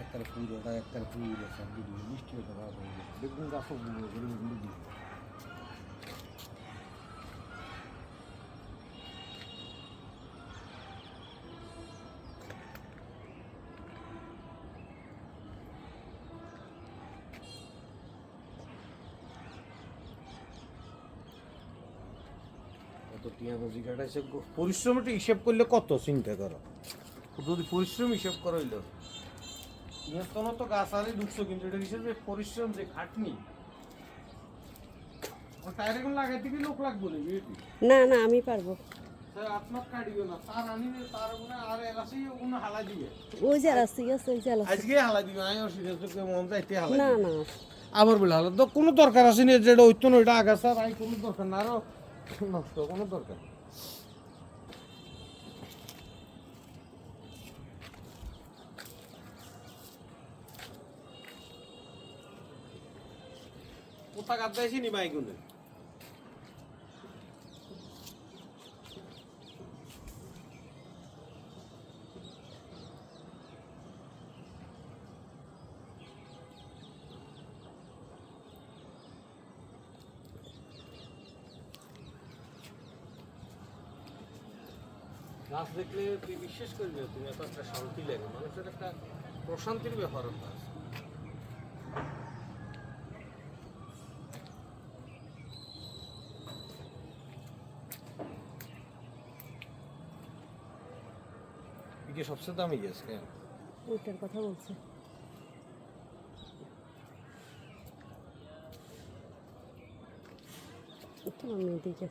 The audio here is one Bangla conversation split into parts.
একবারে পুরোটা একবারে পুরো সব দিবি মিষ্টি হতে পারবে বেগুন গাছও গুলো বেগুন দিবি কত টিয়া বাজি কাটাইছে পরিশ্রমটা হিসাব করলে কত চিন্তা করো যদি পরিশ্রম হিসাব করা হইলো তখন তো গাছ আরে ঢুকছো কিন্তু এটা হিসেবে পরিশ্রম যে খাটনি টায়ারে কোন লাগাইতে কি লোক লাগবে না না আমি পারবো আপনার কাটিও না তার আনি তার মনে আর এলাসি কোন হালা দিবে ওই যে রাস্তা আছে ওই যে আজকে হালা দিবে আমি সিরিয়াস তো মন যাইতে হালা না না আমার বলে হালা তো কোনো দরকার আছে না যেটা ওইতো না ওইটা আগা স্যার আই কোনো দরকার না আরো নষ্ট কোনো দরকার কোথা গাদাইছি নি বাইগুনে গাছ দেখলে তুই বিশ্বাস করবি তুমি এত একটা শান্তি লাগে মানুষের একটা প্রশান্তির ব্যাপার আছে কি সবচেয়ে দামি গ্যাস কেন ওইটার কথা বলছে তো আমি দেখে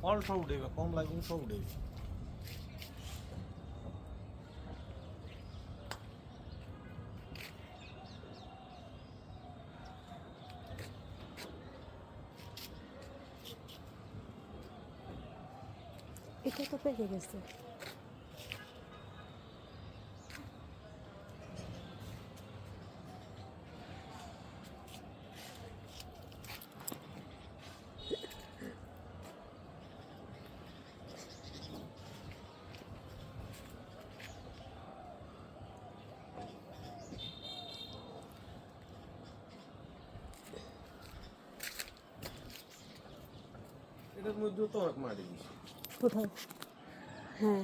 ফল সব উঠেবে কম লাগবে সব উঠেবে এটা তো পেকে গেছে এটার মধ্যে তো অনেক মারি দিছে কোথায় হ্যাঁ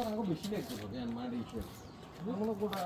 আরো বেশি লাগতে হবে মারি হিসেবে গোটা